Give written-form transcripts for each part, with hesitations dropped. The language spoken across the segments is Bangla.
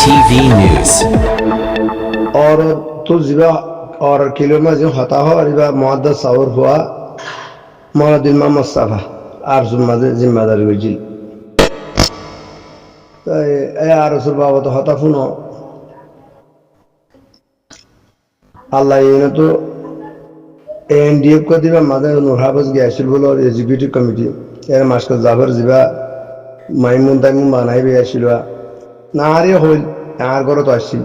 TV News. और तो जिबा और किलो में जो हता हो और जिबा मुआद्दद सावर हुआ मौला दिल मा मुस्तफा आरज़ू मदे जिम्मेदारी वजी ए आरज़ू बाबा तो हता फुनो अल्लाह ये तो एनडीएफ को दिबा मदे नूरहाबस गैसिल बोलो और एग्जीक्यूटिव कमिटी यार मास्टर जाफर जिबा माइमुन ताइमुन बनाई भी आशिलवा नारे होल यार करो तो आशिल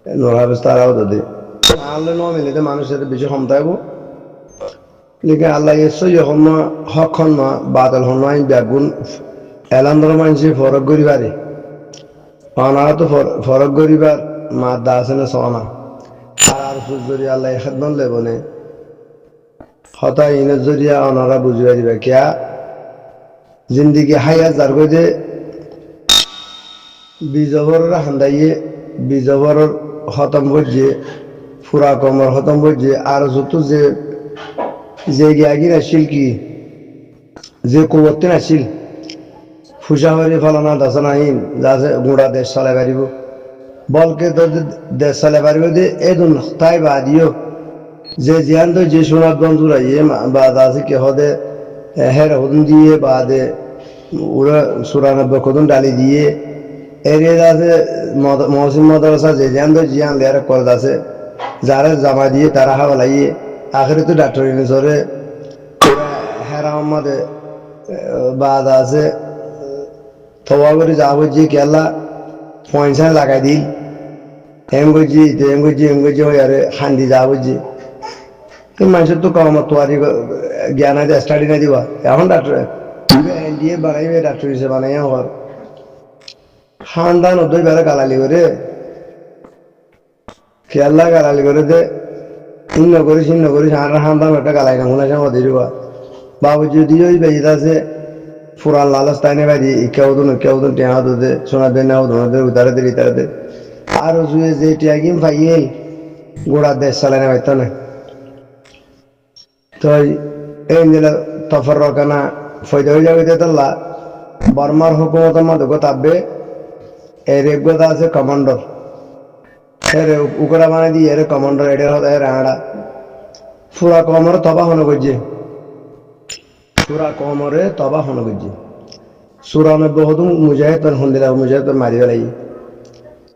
नूरहाबस ताराव दे আল্লাহ নো মিলে মানুষের বেশি ক্ষমতায় লিখে আল্লাহ এসো যখন হক্ষণ বাদল হন বেগুন এলান্দর মানুষ ফরক করিবারে অনারা তো ফরক করিবার মাদ্দা আছে না সোনা আর যদি আল্লাহ খেদমত লেবনে হতা ইনের জরিয়া অনারা বুঝিয়ে দিবে কিয়া জিন্দিগি হাইয়া যার গজে বিজবরের হান্দাইয়ে বিজবরের খতম করছে ফুরা কমর খতম করছে আর যত যে যে গিয়াগি নাছিল কি যে কুবত্তি নাছিল ফুসা হরি ফলানা দাসনাহীন যাতে গুড়া দেশ চালাই পারিব বলকে তো দেশ চালাই পারিব যে এদুন তাই বাদিও যে জিয়ান তো যে সোনার বন্ধুরা ইয়ে বাদ আছে কে হদে হের হদুন দিয়ে বাদে ওরা 94 কদম ডালি দিয়ে এরিয়া আছে মহসিন মাদ্রাসা যে জিয়ান তো জিয়ান লেয়ার করে আছে যারা জামা দিয়ে তারা হাওয়া লাগিয়ে আখেরে তো ডাক্তার ইনসরে হেরা আমাদের বাদ আছে থোয়া করে যাবো যে কেলা পয়সা লাগাই দিল এমগজি হয়ে আরে হান্দি যাবো যে মানুষের তো কম তোয়ারি জ্ঞান আছে স্টাডি না দিবা এখন ডাক্তার এনডিএ বানাইবে ডাক্তার হিসেবে বানাই হওয়ার খানদান ওদের বেড়ে গালালি করে খেয়াল্লা গালালি করে দে শূন্য করিস আর খানদান একটা গালাই না মনে হয় ওদের বাবু যদি ওই বেজিত আছে ফুরান লালস তাইনে বাড়ি কেউদন টেহা দে সোনা দে না ওদের উতারে দে ইতারে দে আর জুয়ে যে টিয়াগিম ফাইয়েল গোড়া দেশ চালাই না পাইতো না তো এই দিলে তফর রকানা ফয়দা হয়ে যাবে তাল্লা বর্মার হুকুমতের মধ্যে তাববে এর একগতা আছে কমান্ডার এর উকরা মানে দিয়ে এর কমান্ডার এটার হতে রাঙাড়া ফুরা কমরে তবা হন করছে সুরা কমরে তবা হন করছে 94 হদু মুজাহিদ হন্দিলা মুজাহিদ মারি বেলাই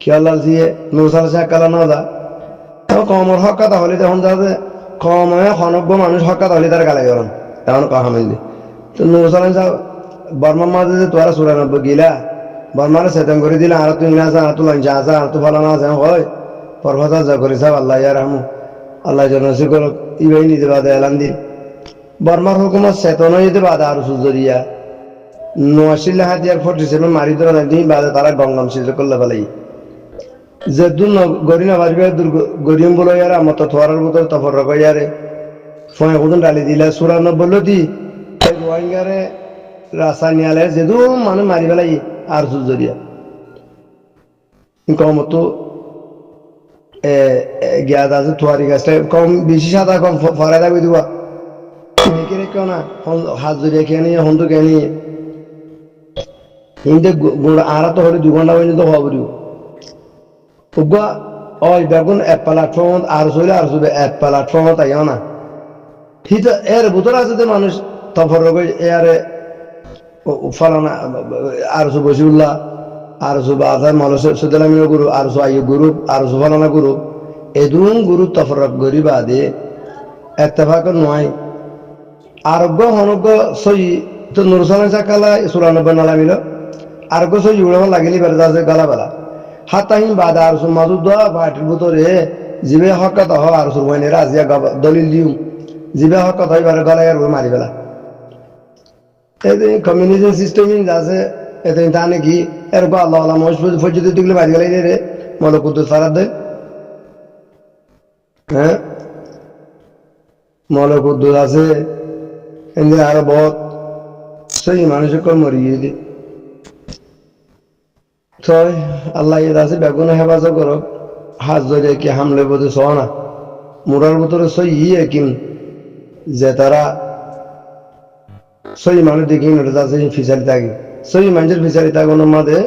কি আল্লাহ দিয়ে নৌসাল শাহ কালা না দা কমর হক্কা তাহলে তখন যাবে কমে হনব্য মানুষ হক্কা তাহলে তার গালাই গরম তখন কথা মিললি তো নৌসাল শাহ বর্মার মাঝে যে তোরা 94 গিলা বর্মারে সেতন করে দিলে আর তুই না আর তুই লঞ্চা আসা আর তুই ফলানা আছে হয় পরফাতা যা করি সাহেব আল্লাহ ইয়ার রাহমু আল্লাহ জনসি করো ইবাই নিতে বাদে এলান দি বর্মার হুকুমত সেতন যেতে বাদে আর সুজরিয়া নোয়াশিল হাতিয়ার 47 মারি ধরা দিন বাদে তারা গঙ্গাম সিদ্ধ করলে ফেলাই যে দুন গরি না পারবে গরিম বলো ইয়ার আমার তো থোয়ারের বোতল তফর রকম ইয়ারে ফোনে কদন ডালি দিলে 94 বললো দি রোহিঙ্গারে রাসায়নিয়ালে যেদু মানুষ মারি ফেলাই আর সুজরিয়া কমতো জ্ঞাত আছে থোয়ারি গাছটা কম বেশি সাদা কম ফরাই থাকবে দিবা মেকেরে কেউ না হাত জড়িয়ে খেয়ে নিয়ে হন্তু খেয়ে নিয়ে হিন্দে আড়া তো হলে 2 ঘন্টা পর্যন্ত হওয়া পড়িব উগা ওই বেগুন এক প্ল্যাটফর্ম আর চলে আর চলে এক প্ল্যাটফর্ম তাইও না ঠিক এর ভিতরে আছে যে মানুষ তফর এয়ারে ফলানা আর বসিউল্লাহ আর বাজার মানুষ সুদলামিও গুরু আর আয়ু গুরু আর ফলানা গুরু এদুন গুরু তফরক গরি বাদে এত্তেফাক নয় আরোগ্য হনগ্য সই তো নুরসালাম চাকালা 94 নালামিল আরোগ্য সই উড়াবার লাগিলি বেড়ে আছে গালাবেলা হাতাহিন বাদে আর মাজুদ দেওয়া পার্টির ভিতরে জিবে হকাত হ আর সুরমাইনে রাজিয়া দলিল দিও জিবে হকাত হয় বারে গলায় আর মারি ফেলা এই কমিউনিজম সিস্টেম আছে এতে তা নাকি এরকম আল্লাহ আল্লাহ মহসুদ ফজিদ দিগুলো মারি গেলাই রে মলকুদ্দুস ফারাদ দেয় হ্যাঁ মলকুদ্দুস আছে এমনি আরো বহুত সেই মানুষকে মরিয়ে দি তো আল্লাহ এর আছে বেগুন হেফাজত করো হাত ধরে কি হামলে বোধ সোনা মুরার ভিতরে সই কিন যে তারা সই মানুষ দেখি আছে ফিচারি থাকি সই মানুষের ফিচারি থাকানোর মাঝে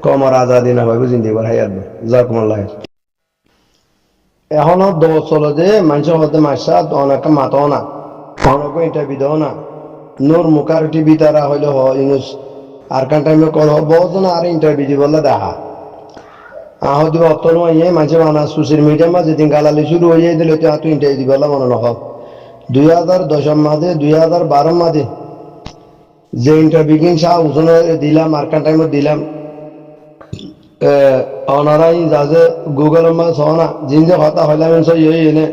কমর আজাদি না ভাবে জিন্দি বার হাই আসবে জাকুমুল্লাহ। এখনো দো চলো যে মানুষের মধ্যে মাসা অনেক মাতো না অনেক ইন্টারভিউ দেও না নোর মুখার টিভি তারা হইলে ইউনুস আর কান টাইমে কল বহুত না আর ইন্টারভিউ দিব দেখা আহ দিব অতল ইয়ে মাঝে মানা সোশ্যাল মিডিয়া মাঝে দিন গালালি শুরু হয়ে দিলে তুই ইন্টারভিউ দিব মনে নহ 2010 মাঝে 2012 মাঝে যে ইন্টারভিউ কিন শাহ হুসনে দিলাম আর কান টাইমে দিলাম অনারাই যাতে গুগল মা সোনা জিনজে কথা হইলাম সই এনে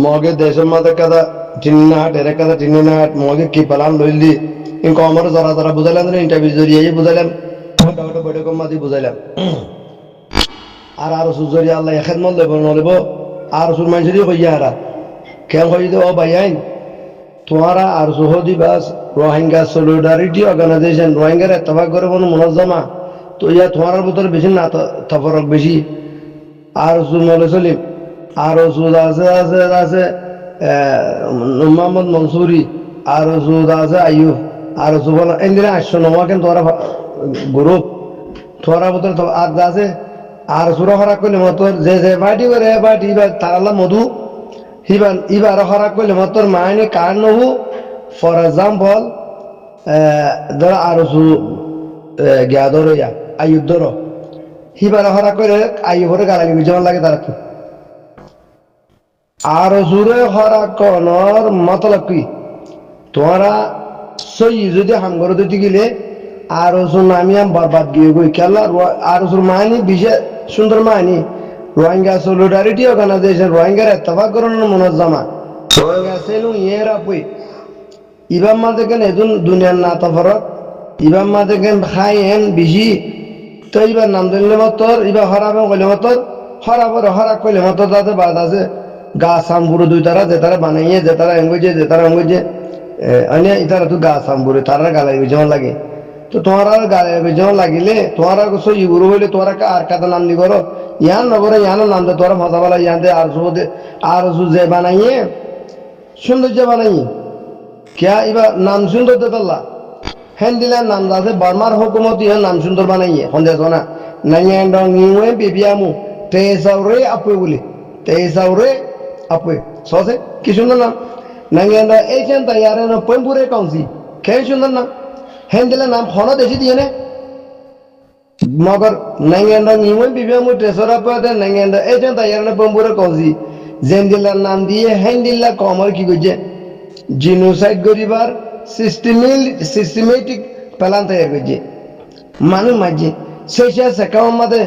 মগে দেশের মাঝে কাদা টিন্না হাট এর কাদা টিন্না হাট মগে কি পালাম লইলি ইনকো আমার জরা জরা বুঝাইলাম ইন্টারভিউ জরিয়ে বুঝাইলাম ওটা বড় কম মাঝে বুঝাইলাম আর সুজরি আল্লাহ এখান মল দেব নলেব আর সুর মানুষেরই কইয়া হারা কেন কই দে ও ভাই আইন তোমারা আর সুহদি বাস রোহিঙ্গা সলিডারিটি অর্গানাইজেশন রোহিঙ্গার এতভাগ করে কোনো মুনাজ্জামা তো ইয়া তোমার ভিতরে বেশি না তফরক বেশি আর সুর মলে সলিম আর সুদ আছে আছে আছে মোহাম্মদ মনসুরি আর সুদ আছে আইয়ুব আর সুবল এন্দিরা 809 কেন তোরা গ্রুপ তোরা ভিতরে আর আছে আর সুরা হরাক করলে মতর যে যে বাটি করে বাটি বা তারাল্লা মধু হিবান ইবার হরাক করলে মতর মাইনে কার নহু ফর এক্সাম্পল ধর আর সু গিয়া ধরো ইয়া আয়ুব ধরো হিবার হরাক করে আয়ুবরে গালাগি বিজয় লাগে তারা কি আর সুরে হরাক কনর মতলব কি তোমরা সই যদি হাম করে দিতে গেলে আর ওসুর নামি আম বরবাদ গিয়ে গই খেলা আর ওসুর মানি বিশেষ সুন্দর মানি রোহিঙ্গা সলিডারিটি অর্গানাইজেশন রোহিঙ্গার এতভাগ করানোর মুনাজ্জামা রোহিঙ্গা সেলুন ইয়ের আপুই ইবাম মাঝে কেন এদুন দুনিয়ার না তফরক ইবাম মাঝে কেন খাই এন বেশি তো এবার নাম দিলে মতর এবার হরাবে কইলে মতর হরাবরে হরাক কইলে মতর তাতে বাদ আছে গা সামপুরো দুই তারা যে তারা বানাইয়ে যে তারা এঙ্গুজে যে তারা এঙ্গুজে অন্য ইতারা তো গা সামপুরে তারা গালাই যেমন লাগে তো তোমার গায়ে যেমন লাগিলে তোমার সই গুরু হইলে তোরা আর কাদা নাম দি করো ইয়ান নগরে ইয়ান নাম দে তোরা মজা বলা ইয়ান দে আর যে বানাইয়ে সৌন্দর্য বানাইয়ে क्या इबा नाम सुंदर देतल्ला हैंडिला नाम दासे बर्मार हुकूमत यह नाम सुंदर बनाइए होंदे सोना नंगेंडों न्यूए बिबियामु तेसाउरे अपे सोसे कि सुंदर नाम नंगेंडों एशियन तैयार है ना पंपुरे कौनसी क्या सुंदर नाम हैंडिला नाम होना देशी दिए ने मगर नंगेंडों न्यूए बिबियामु तेसाउरे अपे नंगेंडों एशियन तैयार है ना पंपुरे कौनसी जेंडिला नाम दिए हैंडिला कॉमर की गुजे জিনোসাইড করিবার সিস্টেমেটিক প্ল্যান তৈরি করছে মানুষ মাঝে শেষে সেকাম মাঝে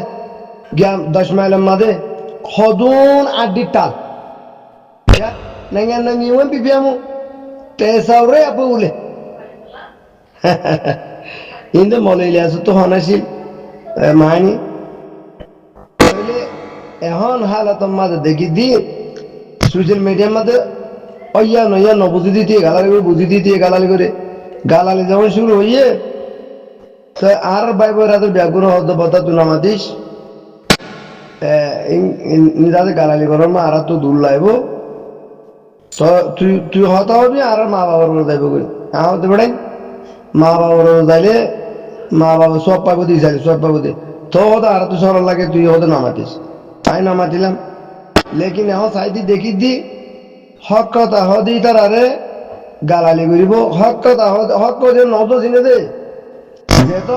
10 মাইলের মাঝে হদুন আড্ডি টাল নাঙ্গা নিয়ম বিবিয়ামু তেসাউরে আপু বলে ইন্দে মলাইলে আছে তো হনাসিল মানি এখন হালাতের মাঝে দেখি দি সোশ্যাল মিডিয়ার মাঝে অইয়া নইয়া নবুঝি দিতে গালালি করে বুঝি দিতে গালালি করে গালালি যখন শুরু হইয়ে তো আর ভাই বোন রাতের ব্যাগুন হদ বতা তুই নামাদিস নিরাতে গালালি করার মা আর তো দূর লাইব তো তুই হতা হবি আর মা বাবার উপরে যাইব কই হতে পারে মা বাবার যাইলে মা বাবা সব পাবো দিয়ে যাইলে সব পাবো দিয়ে তো হতো আর তুই সরল লাগে তুই হতে নামাতিস তাই নামাতিলাম লেকিন এখন সাইদি দেখি দি হক কথা হদি তারারে গালালি করিব হক কথা হক করে নজর চিনে দে যেহেতু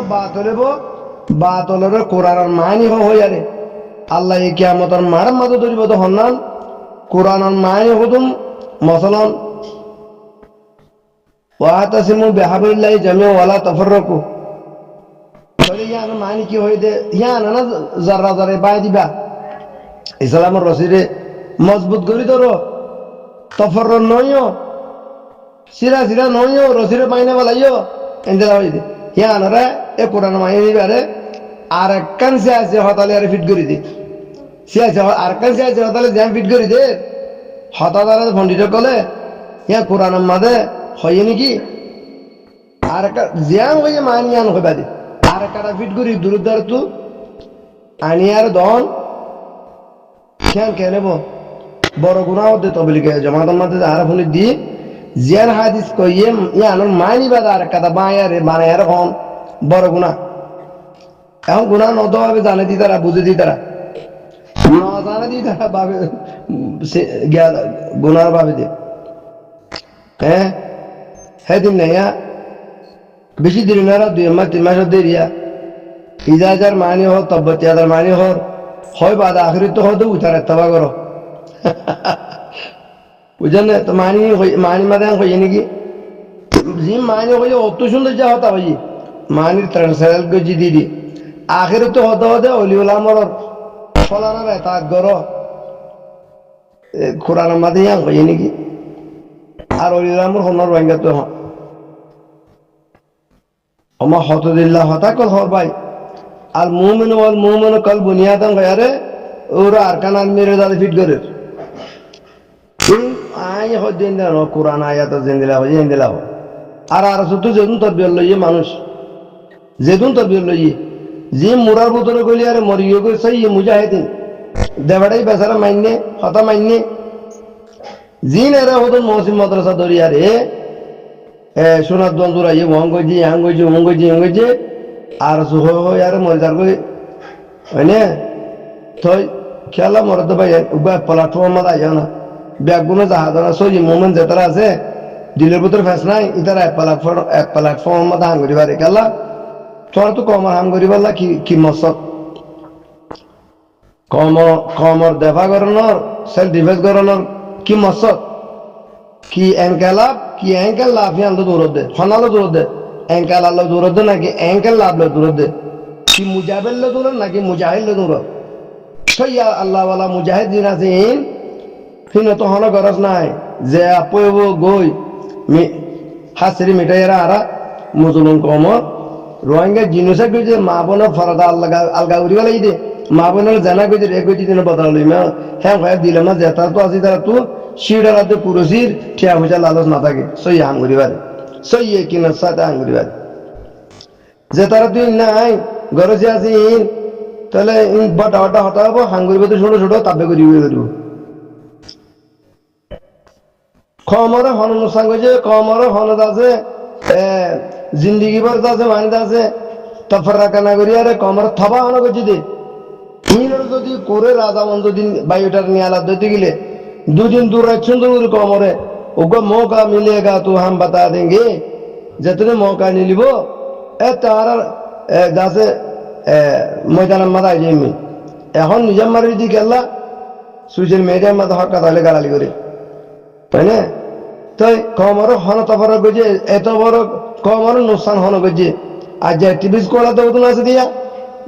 বাতলের কোরআনের মানি হই আরে আল্লাহ কিয়ামতের মার মাঝে ধরিব তো হন্নান কোরআনের মানি হতুম মসলন ওয়াতাসিমু বিহাবিল্লাহি জামিআ ওয়ালা তাফাররাকু বলে ইয়ান মানি কি হই দে ইয়ান না যারা যারা বাই দিবা ইসলামের রশিরে মজবুত করি ধরো তফর নইও সিরা সিরা নইও রসিরে পাইনা বলাইও এন্দেলা হই দে ইয়ান রে এ কোরআন মাইনে দিবারে আর একখান সে আছে হতালে আর ফিট করে দে সে আছে আর একখান সে আছে হতালে জ্যাম ফিট করে দে হতাদারে পণ্ডিত কলে ইয়া কোরআনের মাঝে হয় নাকি আর একটা জ্যাম হয়ে মানিয়ান হইবা দে আর একটা ফিট করি দূরদার তু আনিয়ার দন কেন কেনব বড় গুনাহ হতে তবলিগে জামাতের মধ্যে আর ফোনে দি জিয়ার হাদিস কইয়ে ইয়ানোর মানি বাদা আর কথা বায়ারে বানায়ার হন বড় গুনাহ এখন গুণা নত ভাবে জানে দি তারা বুঝে দি তারা না জানে দি তারা ভাবে গুণার ভাবে দিয়ে হ্যাঁ হ্যাঁ দিন নাই বেশি দিন না 2 মাস 3 মাসের দেরিয়া ইজাজার মানি হর তব্বতিয়াদার মানি হর হয় বাদ আখরি তো হতো উঠার তবা করো বুঝলেন তো মানি মাদে হয়ে নাকি জি মানি হয়ে অত সুন্দর যা হতা হই মানির ট্রান্সলেট গজি দিদি আখরি তো হতে হতে অলিউলা মর ফলানোর তাক গরো কোরআন মাদে হয়ে নাকি আর অলিউলা মর হনার ভাঙ্গা তো আমার হতদিল্লা হতা কল হর ভাই আর মুমিন কল বুনিয়াদান গয়ারে ওরা আরকান মেরে দাদা ফিট করে আই হদিন দেন কোরআন আয়াত জেন্দিলা হয় জেন্দিলা হয় আর শুধু যেদিন তরবিয়ত লইয়ে মানুষ যেদিন তরবিয়ত লইয়ে যে মুরার বোতলে গলি আরে মরিয়ে গই সেই মুজাহিদিন দেবাড়াই বেচারা মাইনে হতা মাইনে জিন এরা হতো মহসিন মাদ্রাসা দরিয়ারে সোনার দন্দুরা ইয়ে হঙ্গজি হাঙ্গজি হঙ্গজি হঙ্গজি আর সুহ আর মজার গই হয়নে তই খেলা মরদ ভাই প্ল্যাটফর্ম আইয়া না ব্যাগগুলো জাহাজ সই মোমেন্ট যেতারা আছে দিলের ভিতরে ফেস নাই ইতারা প্ল্যাটফর্ম মধ্যে হাম করি পারে খেলা তোরা তো কমর হাম করি পারলা কি মসত কমর দেফা করানোর সেলফ ডিফেন্স করানোর কি মসত কি অ্যাঙ্কেল লাভ আনলো দৌড় দে হনালো দৌড় দে অ্যাঙ্কেল আল্লাহ দৌড় দে নাকি অ্যাঙ্কেল লাভলো দৌড় দে কি মুজাহিদ দৌড় নাকি মুজাহিদ দৌড় সেই আল্লাহওয়ালা মুজাহিদ দিন আছেন হিন তো হন গরজ নাই যে আপব গই হাসরি মিটাইরা আরা মুসলমান কমর রোহিঙ্গা জিনিসে গই মা বোনের ফরাদা আলগা উড়ি গেলে দে মা বোনের জানা গই রে গই দিন বদল লইমা হ্যাঁ ভাই দিলাম না যেটা তো আছে তারা তো শিরাতে পুরুষির ঠিয়া পয়সা লালচ না থাকে সই হাঙ্গুরি বাড়ি সই কিনা সাথে হাঙ্গুরি বাড়ি যে তারা তুই নাই গরজে আছিস তাহলে বটা বটা হতা হবো হাঙ্গুরি বাদে ছোট ছোট তাবে করি করিব কমরে হনন সাঙ্গ যে কমরে হনদ আছে জিন্দিগি ভর আছে মানিদ আছে তফরা কানা করি আরে কমর থবা হন করছি দে যদি করে রাজা মন্দ দিন বায়ুটার নিয়ে আলাদা দিতে গেলে 2 दिन दूर रखूं दूर कमरे उनको मौका मिलेगा तो हम बता देंगे जितने मौका नहीं लिबो तारा जैसे मैदान मत आई जाइए এখন নিজের মারি দি গেলা সোশ্যাল মিডিয়ার মধ্যে হক কথা হলে গালালি করে তাই না তাই কমর হন তফর গজে এত বড় কমর নুকসান হন গজে আজ অ্যাক্টিভিস্ট কোলা তো আছে দিয়া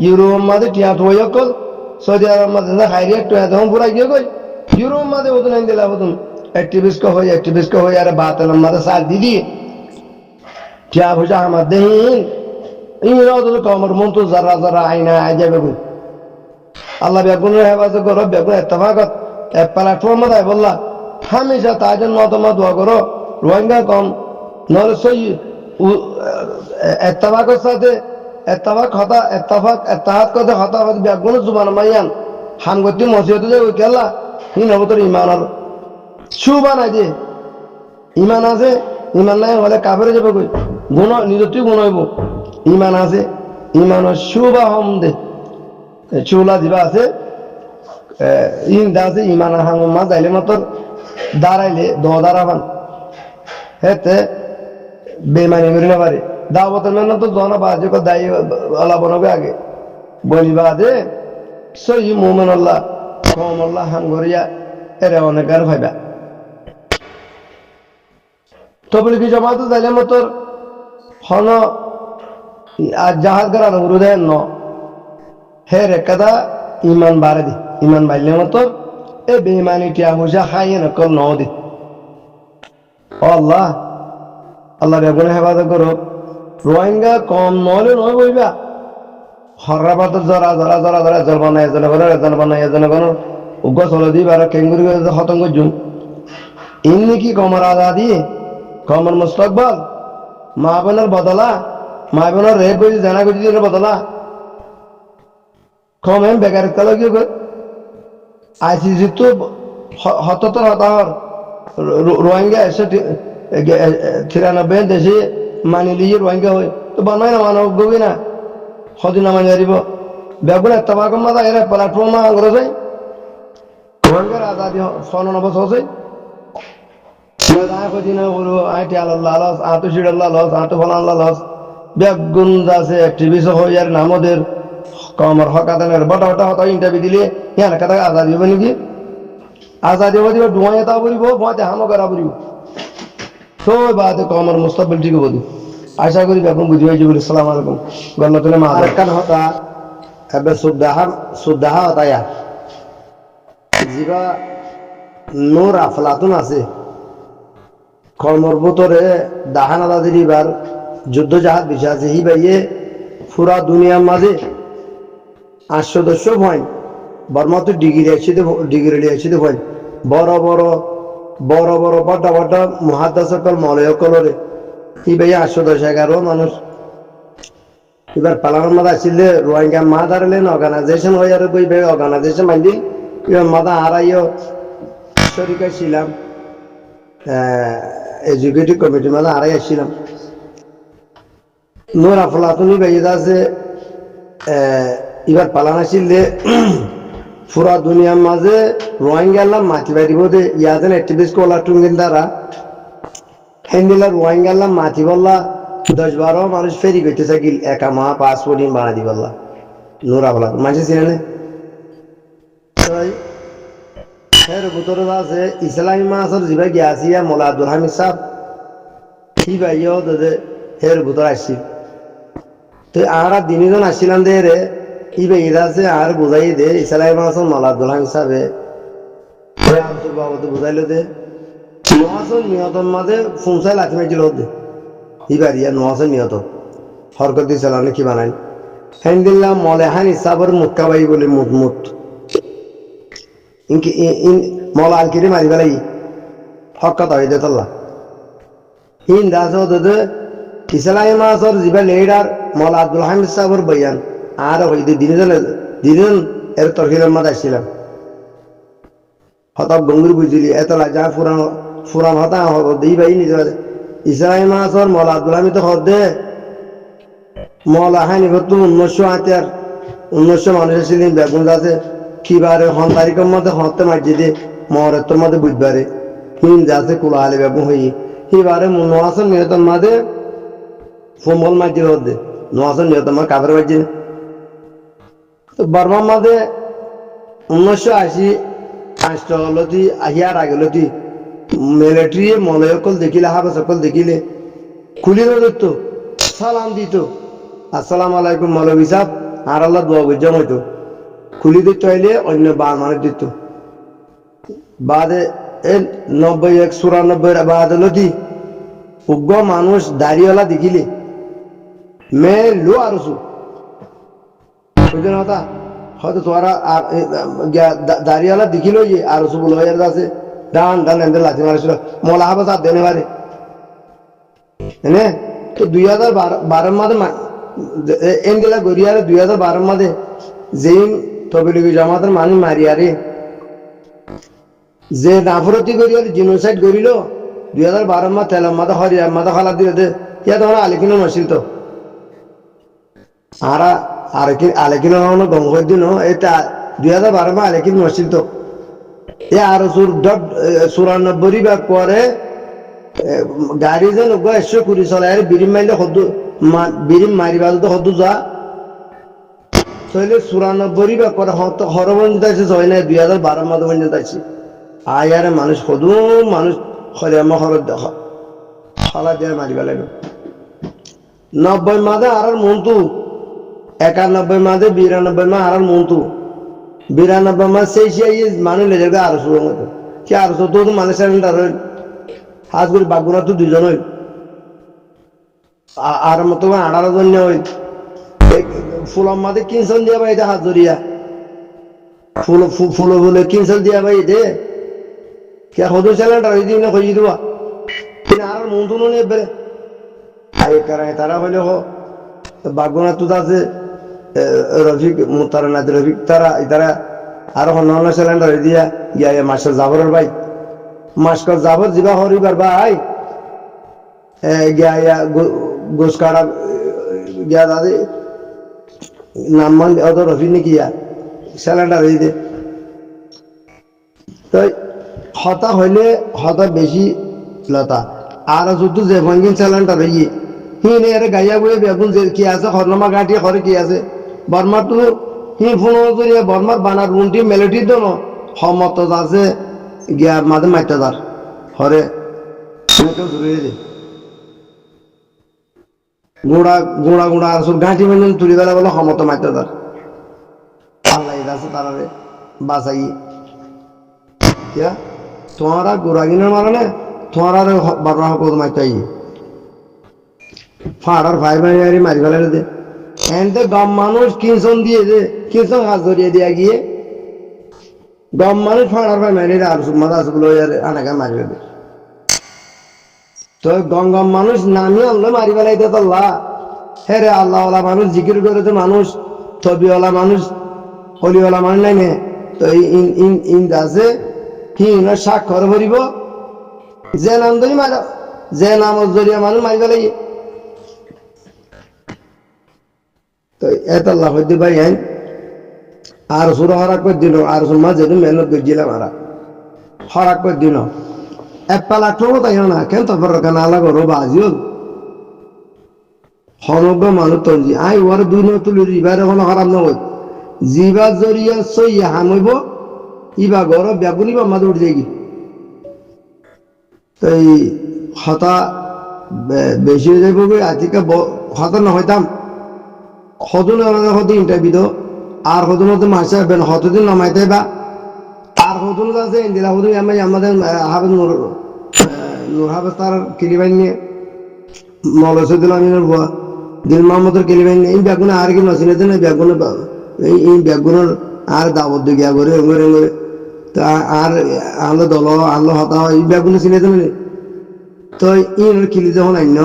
ইউরোপ মধ্যে টিয়া তো হইকল সৌদি আরব মধ্যে হাইরিয়া তো এত পুরা গিয়ে গই यूरोप मादे वो तो नहीं दिला वो तुम एक्टिविस्ट को हो यार बात है मादे साल दीदी क्या भुजा हम आते हैं इन लोगों तो कमर मुंह तो जरा आईना आ जाए कोई अल्लाह बेगुन है वाज़ करो बेगुन इत्तेफाकत प्लेटफॉर्म में है बोला हमेशा ताजन मौतमा दुआ करो रोहिंग्या कौम नौर सोई इत्तेफाकत साथे इत्तेफाक को दे हता बेगुन जुबान मायान हम गति मौसियत जो केला হিন অবতর ইমানের শুবা নাই যে ইমান আছে ইমান নাই হলে কাফেরে যাবে কই গুণ নিজেই গুণ হইব ইমান আছে ইমানের শুবা হম দে চুলা দিবা আছে ইন দাসে ইমান হাঙ্গ মা যাইলে মতর দাঁড়াইলে দাঁড়াবান হেতে বেমানি করি না পারে দাওয়াতের মেন তো দনা বাজে কো দাই আল্লাহ বনবে আগে বলিবা দে সই মুমিন আল্লাহ কম আল্লাহ হাঙ্গরিয়া এরা অনেক আর ভাইবা তবলিগি জামাত যাইলে মতর হন আর জাহাজ করার অনুরোধে ন হে রে কাদা ইমান বাড়ে দি ইমান বাইলে মতর এ বেইমানি টিয়া পয়সা খাইয়ে নকল ন দি আল্লাহ আল্লাহ বেগুনে হেফাজত করো রোহিঙ্গা কম নহলে নয় বইবা হররাবাদ জরা জরা জরা জরা জল বানায় এজন বানায় এজন কোনো উগ্র চলে দি বারা কেঙ্গুরি হতঙ্গ জুম ইমনি কি কমর আজাদি কমর মুস্তকবল মা বোনের বদলা মা বোনের রেপ করে জানা করে দিনের বদলা কম এম বেকার কালো কি আইসিসি তো হততর হতাহর রোহিঙ্গা 193 দেশে মানি লিয়ে রোহিঙ্গা হয় তো বানায় না মানব গবি না সদিনা মানি দিব বেগুন একটা বাগম মাদা এর প্ল্যাটফর্ম করে যায় রোহিঙ্গার আজাদি 96 বছর হচ্ছে সদিনা বলু আইটি আল্লাহ লস আতো শিরাল্লাহ লস আতো ফলাল্লাহ লস বেগুন আছে অ্যাক্টিভিস্ট হয়ে আর নামদের কমর হকাদানের বটা বটা হতা ইন্টারভিউ দিলে ইয়ার কথা আজাদি হবে নাকি আজাদি হবে দিব ডুয়াই তা বলিব ভতে হাম করা বলিব তো বাদ কমর মুস্তাকবিল ঠিক বলি আশা করি বেগুন বুঝি হয়ে যাবে আসসালামু আলাইকুম গণতলে মা আরকান হতা এবে সুদ্দাহা হতা ইয়া জিবা নূর আফলাতুন আছে কমর ভিতরে দাহান আদাদির এবার যুদ্ধ জাহাজ বিষয় আছে হি ভাইয়ে পুরা দুনিয়ার মাঝে 810 পয়েন্ট বর্মাতে ডিগ্রি একসাথে পয়েন্ট বড় বড় বড় মহাদাসকল মলয়কলরে হি ভাইয়ে 811 মানুষ এবার পালানোর মাথা আসলে রোহিঙ্গা মা দাঁড়ালেন অর্গানাইজেশন হয়ে আর বই ভাই অর্গানাইজেশন মাইন্দি এবার মাথা হারাইও শরিকা ছিলাম এডুকেটিভ কমিটির মাঝে হারাই আসছিলাম নূর আফলাতুনি বাইদা আছে এবার পালান আসলে পুরা দুনিয়ার মাঝে রোহিঙ্গা মাতি বাড়িব দে ইয়াদেন অ্যাক্টিভিস্ট কলা টুঙ্গিন দ্বারা হেন্দিলা রোহিঙ্গা মাতি বললা 10-12 মানুষ ফেরি করতে থাকিল একা মা পাসপোর্ট বানা দি বললা নূর আফলাতুন মাঝে চিনে এর ভিতরে আছে ইসলামী মাসের জিবা গিয়াছিয়া মোলা আব্দুল হামিদ সাহেব কি ভাইও দাদে এর ভিতরে আসছি তো আমরা দিনজন আসছিলাম দে রে ই ভাইরা আছে আর বুঝাই দে ইসলামী মাসের মোলা আব্দুল হামিদ সাহেবে বাবু বুঝাইলো দে নহাসন নিহতর মাঝে ফুংসাই লাঠি মাইছিল দে ই বাড়িয়া নহাসন নিহত হরকত দিয়েছিলাম কি বানাই হ্যান দিল্লা মলেহান ইসাবর মুক্কাবাই বলে মুত ইনকি মলা আলকিরি মারি বেলাই হকাত হয়ে যেত হিন দাস দে ইসলামী মাসর জিবা লেডার মলা আব্দুল হামিদ সাহেবের বয়ান আর হইতে দিনজন এর তরকিলের মাঝে আসছিলাম হতাব গঙ্গুর বুঝলি এতলা যা ফুরান হতা দিই ভাই নিজের ইসলামী মাসর মলা আব্দুল হামিদ হদে মলা হানি ভর্তু 1908 মানুষ ছিলেন বেগুন আছে কিবারে হন তারিখের মধ্যে হতে মসজিদে মহরতের মধ্যে বুঝবারে হিন যাচ্ছে কুলা আলী বেগুন হই এবারে নোয়াসন নিহতন মাঝে ফোমল মসজিদ হতে নোয়াসন নিহতন মা কাপড় মসজিদ তো বর্মার মাঝে 1980 আষ্টলতি আহিয়ার আগলতি মিলিটারি মলয়কল দেখিলে হাবা সকল দেখিলে খুলিল দিত সালাম দিত আসসালামু আলাইকুম মৌলভী সাহেব আর আল্লাহ দোয়া বুঝাম হইতো খুলি দিত হইলে অন্য বার মানুষ দিত বাদে 91-94 বাদ লতি উগ্র মানুষ দাড়িওয়ালা দেখিলে মে লো আরসু বুঝলেন হতা হয়তো তোরা দাড়িওয়ালা দেখিল যে আরসু বলে হয়ে আছে ডান এদের লাঠি মারিছিল মলা হাবা সাত দেনে পারে হ্যাঁ তো 2012 মাঝে এনগুলা গড়িয়ারে 2012 মাঝে যেই তবলিগি জামাতের মানুষ মারিয়ারে যে নাফরতি করিয়ার জিনোসাইড করিল 2012 মাস তেলাম মাথা হরিয়া মাথা খালা দিয়ে দে ইয়া তোমার আলেকিনো নছিল তো আলেকিনো গঙ্গ দিন এটা 2012 মাস আলেকিন নছিল তো এ আর 94 বা পরে গাড়ি যেন 120 চলায় বিরিম মাইলে বিরিম মারিবা তো হদ্দু যা তাহলে 94 বা পরে হরবঞ্জিত আছে হয় না 2012 মাস বঞ্জিত আছে আয়ারে মানুষ সদু মানুষ হরে আমার হর খালা দিয়ে মারিবা লাগবে 90 মাসে আর মন্তু 91 মাসে 92 মাস আর মন্তু 92 মাস সেই মানুষ লেগে আরো শুরু মতো কি আর তো মানুষ হাজ করে বাগুনা তো দুজন হই আর মতো 18 জন হই ফুলার মাঝে কিনসল দিয়া ভাই হাত ধরিয়া ফুলে কিনসল দিয়া ভাই দে কে হদু চ্যালেন্টার হয়ে দিন হয়ে দিবা আর মন তো নেই বেড়ে তারা হইলে বাগুনা তো আছে রফিক মুতারানাদ রফিক তারা আর অন্যান্য চ্যালেন্টার হয়ে দিয়া গিয়া মাস্টার জাফরের ভাই মাস্টার জাফর যা হরিবার ভাই গিয়া গোস কাটা গিয়া দাদে নামমান ওদের রফিনে গিয়া সিলিন্ডার হয়ে দে তো হতা হইলে হতা বেশি লতা আর যদি যে ভাঙ্গিন সিলিন্ডার হইয়ে হিনে এর গাইয়া বইয়ে বেগুন যে কি আছে হরনামা গাঁটি করে কি আছে বর্মার তো হি ফোন করিয়া বর্মার বানার রুনটি মেলেটি তো সমত আছে গিয়া মাঝে মাইতে তার হরে ধরে গোড়া গোড়া গোড়া আর সব গাঁটি মেন তুলি বেলা বলে সমত মাইতে তার আল্লাহ আছে তারারে বাঁচাই क्या तुम्हारा गुरागिना मारने तुम्हारा बर्रा को तो मारता ही फाड़र भाई भाई यारी मारी वाले दे एंड गम मानुष किंसन दिए दे किंसन हाथ धरिए दिया किए गम मानुष फाड़र भाई मैंने यार मदा सब लोग यार आने का मारी वाले तो गम मानुष नामी अल्लाह मारी वाले दे तो अल्लाह है रे अल्लाह वाला मानुष जिक्र करे तो मानुष तबी वाला मानुष होली वाला मानुष नहीं है तो इन इन इन दासे কি না স্বাক্ষর করিব যে নাম ধরি মার যে নামের জরিয়া মানুষ মারি ফেলে তো এত আল্লাহ হইতে ভাই আর সুর হরাক করে দিল আর সুমা যেন মেহনত করছিলাম আর হরাক করে দিল এপাল আঠো তাই না কেন তারপর কেন আলাগ বাজিও সমগ্র মানুষ তঞ্জি আই ওর দুই ন তুলি রিবার এখন খারাপ নয় জিবার জরিয়া সই হামইব ইবা গর ব্যাগুনি বা মাদুর যায়গি তো এই হতা বেশি হয়ে যাইব আজকে হতা না হইতাম হদুন হতে ইন্টারভিউ দো আর হদুন হতে মাসে হতদিন নামাইতে বা আর হদুন আছে ইন্দিরা হদুন আমাদের হাবেদ নূর হাবেদ তার কিলিবাইন নিয়ে মৌলসুদ্দিন আমিনের বুয়া দিল মাহমুদের কিলিবাইন নিয়ে এই ব্যাগুনে আর কি নসিনে দেন এই ব্যাগুনে এই ব্যাগুনের আর দাবত গিয়া করে এঙ্গরে আর আলো দল আলো হতা এই ব্যাগুনে চিনে দেন তো ইন কিলি যখন আইন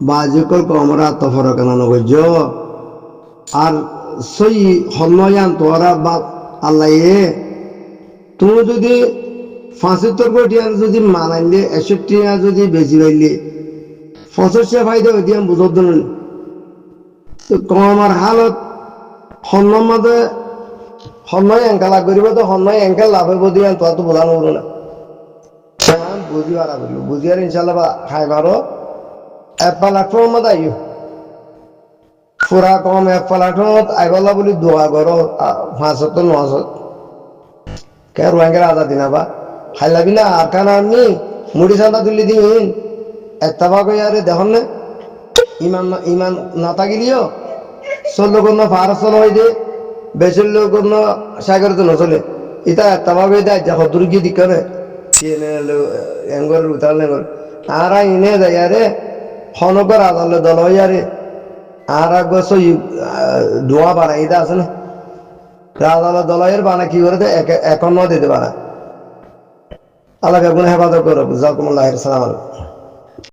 বাজকল কমরা আত্মফরক নগজ আর সই হন্নয়ান তোরা বাপ আল্লাহ তুমি যদি 75 কোটি যদি মানাইলে 61 যদি বেশি পাইলে 85 ফাইদা হইতে আমি বুঝত দেন তো কমার হালত হন্নর মধ্যে হন্নয় এঙ্কা লাভ করিব তো হন্নয় এঙ্কা লাভ হইব দিয়ে তো বোঝানো হলো না বুঝি পারা করিব বুঝি আর ইনশাল্লাহ খাইবারও এপাল আঠোর মত আইও ফুরা কম এপাল আঠত আইবলা বলি দোয়া করো 500 900 কে রোয়াঙ্গের আদা দিনা বা খাইলাবি না আকান আমি মুড়ি চান্দা তুলি দিন এত্তাবা কই আরে দেখুন না ইমান ইমান না থাকিলিও চললো কোনো ফারসল হয়ে দে বেচল কোনো সাগর তো নচলে ইতা এত্তাবা কই দেয় যা হদুর গিয়ে দিক করে এঙ্গর উতাল নেঙ্গর আর ইনে যায় আরে হনকর আদালে দল হয়ে আরে আর গছ ধোঁয়া বানাই এটা আছে না রাজালা দলের বানা কি করে এখন দিতে পারা আল্লাহ হেফাজত করো জাকুমুল্লাহ সালাম আলাইকুম